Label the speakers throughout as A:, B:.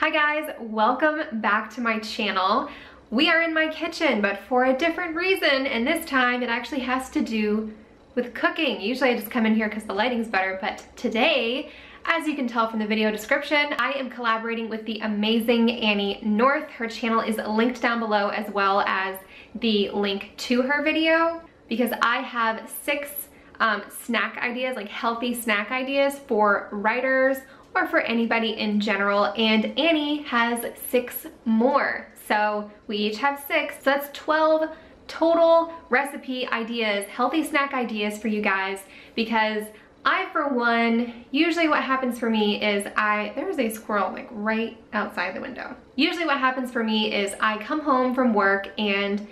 A: Hi guys, welcome back to my channel. We are in my kitchen, but for a different reason, and this time it actually has to do with cooking. Usually I just come in here because the lighting's better, but today, as you can tell from the video description, I am collaborating with the amazing Annie North. Her channel is linked down below, as well as the link to her video, because I have 6 snack ideas, like healthy snack ideas for writers or for anybody in general, and Annie has 6 more. So we each have 6, so that's 12 total recipe ideas, healthy snack ideas for you guys, because I, for one, usually what happens for me is there's a squirrel like right outside the window. Usually what happens for me is I come home from work and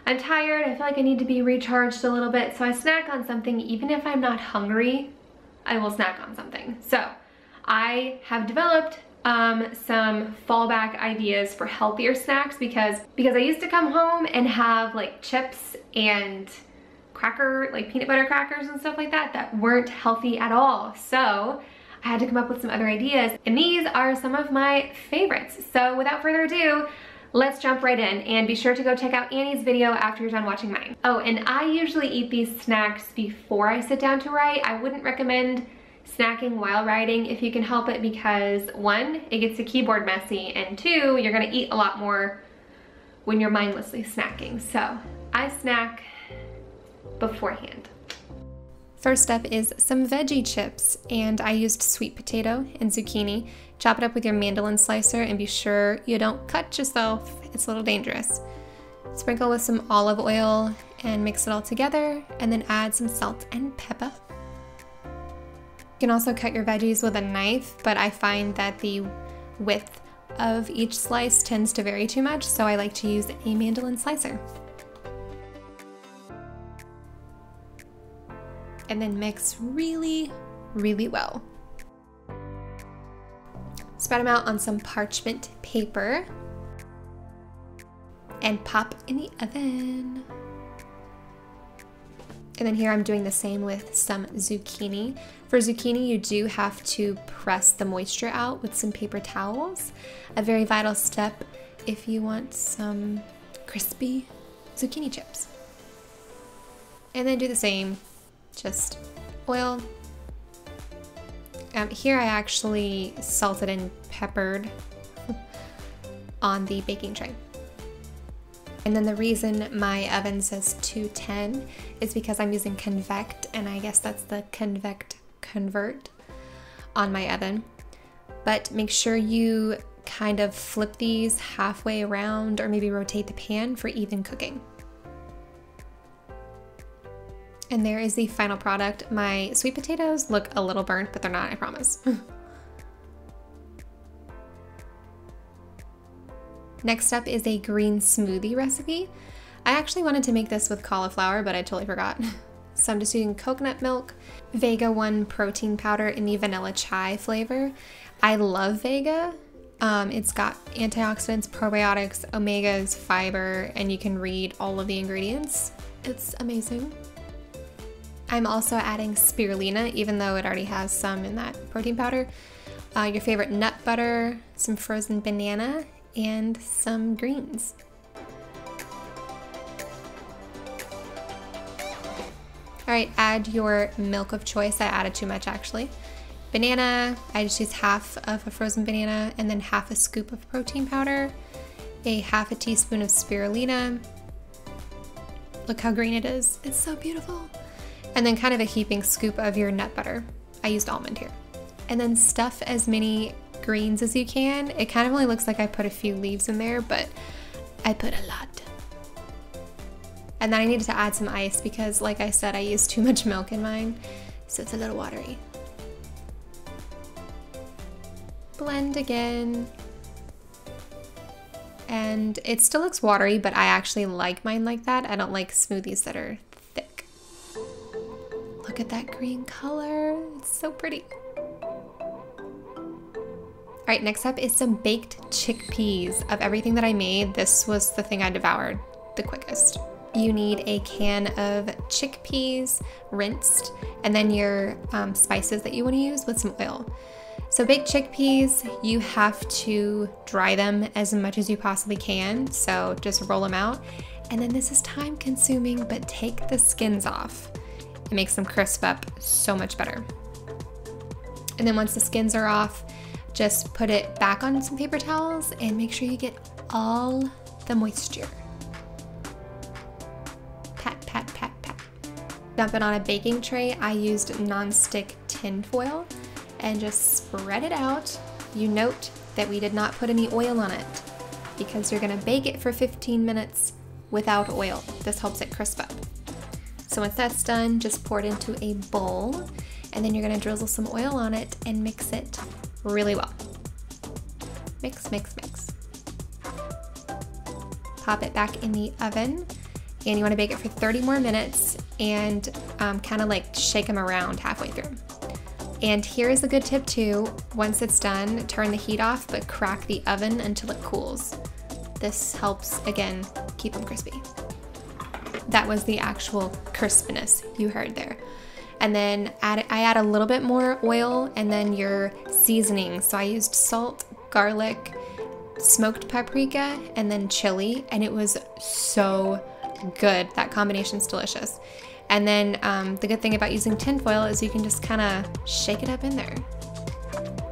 A: I'm tired, I feel like I need to be recharged a little bit, so I snack on something. Even if I'm not hungry, I will snack on something. So I have developed some fallback ideas for healthier snacks because I used to come home and have like chips and like peanut butter crackers and stuff like that weren't healthy at all. So I had to come up with some other ideas, and these are some of my favorites. So without further ado, let's jump right in, and be sure to go check out Annie's video after you're done watching mine. Oh, and I usually eat these snacks before I sit down to write. I wouldn't recommend snacking while writing if you can help it, because 1, it gets the keyboard messy, and 2, you're gonna eat a lot more when you're mindlessly snacking. So I snack beforehand.
B: First up is some veggie chips, and I used sweet potato and zucchini. Chop it up with your mandolin slicer and be sure you don't cut yourself, it's a little dangerous. Sprinkle with some olive oil and mix it all together, and then add some salt and pepper. You can also cut your veggies with a knife, but I find that the width of each slice tends to vary too much, so I like to use a mandolin slicer. And then mix really, really well. Spread them out on some parchment paper and pop in the oven. And then here I'm doing the same with some zucchini. For zucchini, you do have to press the moisture out with some paper towels. A very vital step if you want some crispy zucchini chips. And then do the same, just oil. Here I actually salted and peppered on the baking tray. And then the reason my oven says 210 is because I'm using convect, and I guess that's the convect convert on my oven. But make sure you kind of flip these halfway around, or maybe rotate the pan for even cooking. And there is the final product. My sweet potatoes look a little burnt, but they're not, I promise. Next up is a green smoothie recipe. I actually wanted to make this with cauliflower, but I totally forgot. So I'm just using coconut milk, Vega 1 protein powder in the vanilla chai flavor. I love Vega. It's got antioxidants, probiotics, omegas, fiber, and you can read all of the ingredients. It's amazing. I'm also adding spirulina, even though it already has some in that protein powder. Your favorite nut butter, some frozen banana, and some greens. All right, add your milk of choice. I added too much actually. Banana, I just used half of a frozen banana, and then half a scoop of protein powder, half a teaspoon of spirulina. Look how green it is. It's so beautiful. And then kind of a heaping scoop of your nut butter. I used almond here. And then stuff as many greens as you can. It kind of only looks like I put a few leaves in there, but I put a lot. And then I needed to add some ice because, like I said, I used too much milk in mine, so it's a little watery. Blend again. And it still looks watery, but I actually like mine like that. I don't like smoothies that are thick. Look at that green color. It's so pretty. All right, next up is some baked chickpeas. Of everything that I made, this was the thing I devoured the quickest. You need a can of chickpeas rinsed, and then your spices that you want to use with some oil. So baked chickpeas, you have to dry them as much as you possibly can. So just roll them out. And then this is time consuming, but take the skins off. It makes them crisp up so much better. And then once the skins are off, just put it back on some paper towels and make sure you get all the moisture. Pat, pat, pat, pat. Dump it on a baking tray. I used non-stick tin foil and just spread it out. You note that we did not put any oil on it because you're gonna bake it for 15 minutes without oil. This helps it crisp up. So once that's done, just pour it into a bowl and then you're gonna drizzle some oil on it and mix it really well. Mix, mix, mix. Pop it back in the oven and you wanna bake it for 30 more minutes and kind of like shake them around halfway through. And here's a good tip too. Once it's done, turn the heat off, but crack the oven until it cools. This helps, again, keep them crispy. That was the actual crispiness you heard there. And then I add a little bit more oil and then your seasoning. So I used salt, garlic, smoked paprika, and then chili, and it was so good. That combination's delicious. And then the good thing about using tin foil is you can just kind of shake it up in there.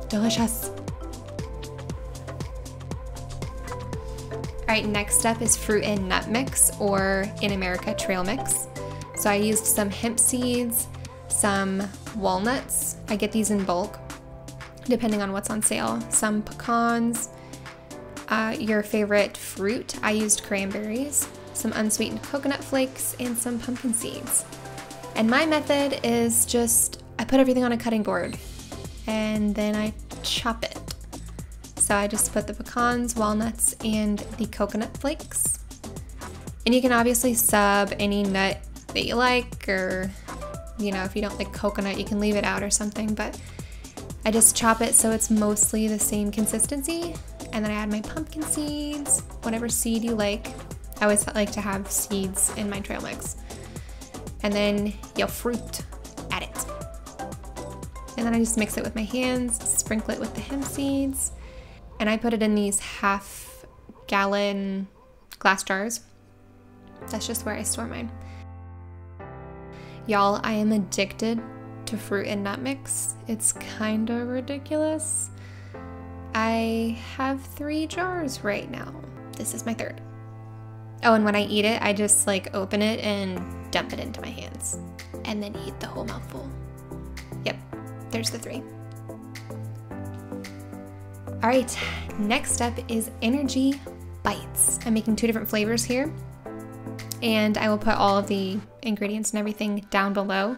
B: Delicious. All right, next up is fruit and nut mix, or in America, trail mix. So I used some hemp seeds, some walnuts. I get these in bulk, depending on what's on sale. Some pecans, your favorite fruit. I used cranberries, some unsweetened coconut flakes, and some pumpkin seeds. And my method is just, I put everything on a cutting board and then I chop it. So I just put the pecans, walnuts, and the coconut flakes. And you can obviously sub any nut that you like, or, you know, if you don't like coconut, you can leave it out or something, but I just chop it so it's mostly the same consistency. And then I add my pumpkin seeds, whatever seed you like. I always like to have seeds in my trail mix. And then your fruit, add it. And then I just mix it with my hands, sprinkle it with the hemp seeds. And I put it in these half-gallon glass jars. That's just where I store mine. Y'all, I am addicted to fruit and nut mix. It's kind of ridiculous. I have 3 jars right now. This is my 3rd. Oh, and when I eat it, I just like open it and dump it into my hands and then eat the whole mouthful. Yep, there's the 3. All right, next up is energy bites. I'm making 2 different flavors here, and I will put all of the ingredients and everything down below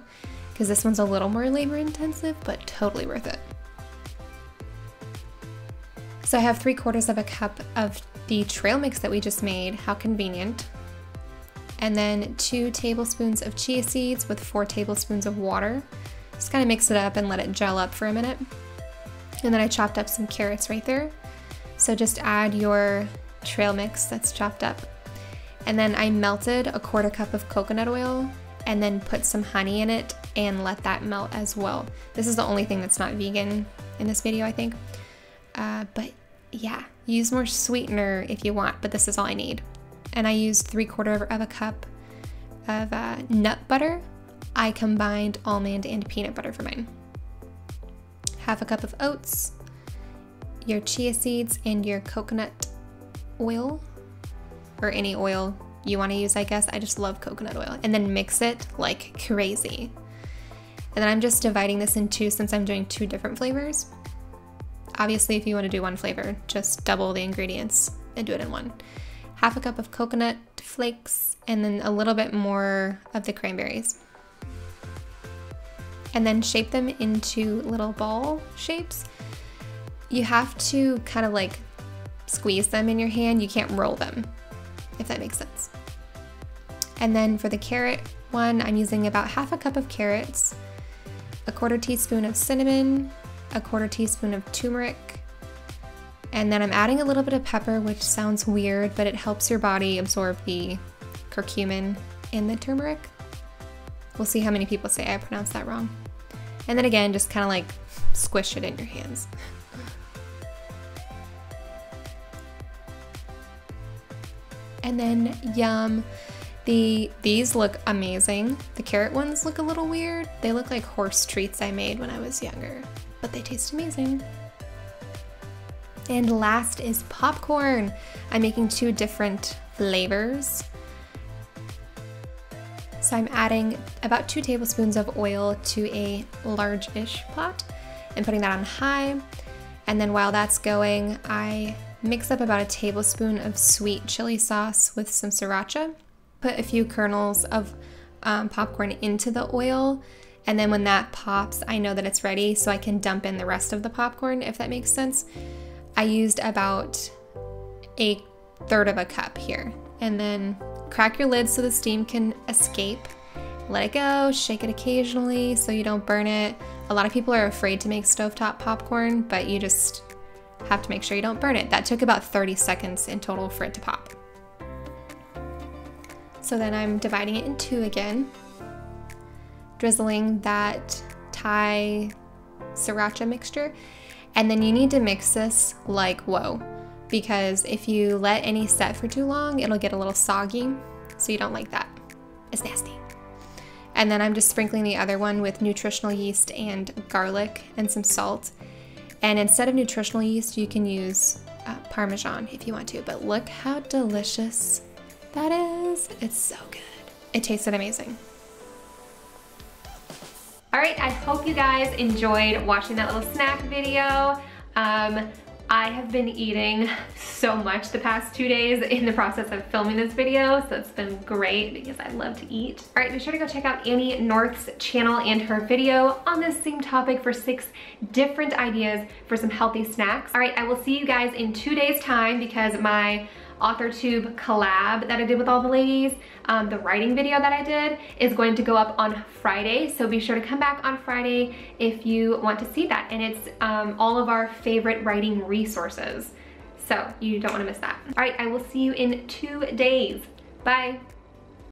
B: because this one's a little more labor intensive, but totally worth it. So I have 3/4 of a cup of the trail mix that we just made. How convenient. And then 2 tablespoons of chia seeds with 4 tablespoons of water. Just kind of mix it up and let it gel up for a minute. And then I chopped up some carrots right there. So just add your trail mix that's chopped up. And then I melted a 1/4 cup of coconut oil and then put some honey in it and let that melt as well. This is the only thing that's not vegan in this video, I think. But yeah, use more sweetener if you want, but this is all I need. And I used 3/4 of a cup of nut butter. I combined almond and peanut butter for mine. 1/2 cup of oats, your chia seeds, and your coconut oil, or any oil you want to use, I guess. I just love coconut oil. And then mix it like crazy. And then I'm just dividing this in 2 since I'm doing 2 different flavors. Obviously, if you want to do 1 flavor, just double the ingredients and do it in 1. 1/2 cup of coconut flakes, and then a little bit more of the cranberries. And then shape them into little ball shapes. You have to kind of like squeeze them in your hand. You can't roll them, if that makes sense. And then for the carrot one, I'm using about 1/2 cup of carrots, a 1/4 teaspoon of cinnamon, a 1/4 teaspoon of turmeric, and then I'm adding a little bit of pepper, which sounds weird, but it helps your body absorb the curcumin in the turmeric. We'll see how many people say I pronounced that wrong. And then again, just kind of like squish it in your hands. And then yum. These look amazing. The carrot ones look a little weird. They look like horse treats I made when I was younger, but they taste amazing. And last is popcorn. I'm making 2 different flavors. So I'm adding about 2 tablespoons of oil to a large-ish pot and putting that on high. And then while that's going, I mix up about a tablespoon of sweet chili sauce with some sriracha. Put a few kernels of popcorn into the oil, and then when that pops, I know that it's ready, so I can dump in the rest of the popcorn, if that makes sense. I used about 1/3 of a cup here, and then crack your lid so the steam can escape. Let it go, shake it occasionally so you don't burn it. A lot of people are afraid to make stovetop popcorn, but you just have to make sure you don't burn it. That took about 30 seconds in total for it to pop. So then I'm dividing it in 2 again, drizzling that Thai sriracha mixture, and then you need to mix this like whoa, because if you let any set for too long, it'll get a little soggy, so you don't like that. It's nasty. And then I'm just sprinkling the other one with nutritional yeast and garlic and some salt. And instead of nutritional yeast, you can use Parmesan if you want to, but look how delicious that is. It's so good. It tasted amazing.
A: All right, I hope you guys enjoyed watching that little snack video. I have been eating so much the past 2 days in the process of filming this video, so it's been great because I love to eat. All right, be sure to go check out Annie North's channel and her video on this same topic for 6 different ideas for some healthy snacks. All right, I will see you guys in 2 days' time because my AuthorTube collab that I did with all the ladies, the writing video that I did, is going to go up on Friday, so be sure to come back on Friday if you want to see that. And it's all of our favorite writing resources, so you don't want to miss that. All right, I will see you in 2 days. Bye.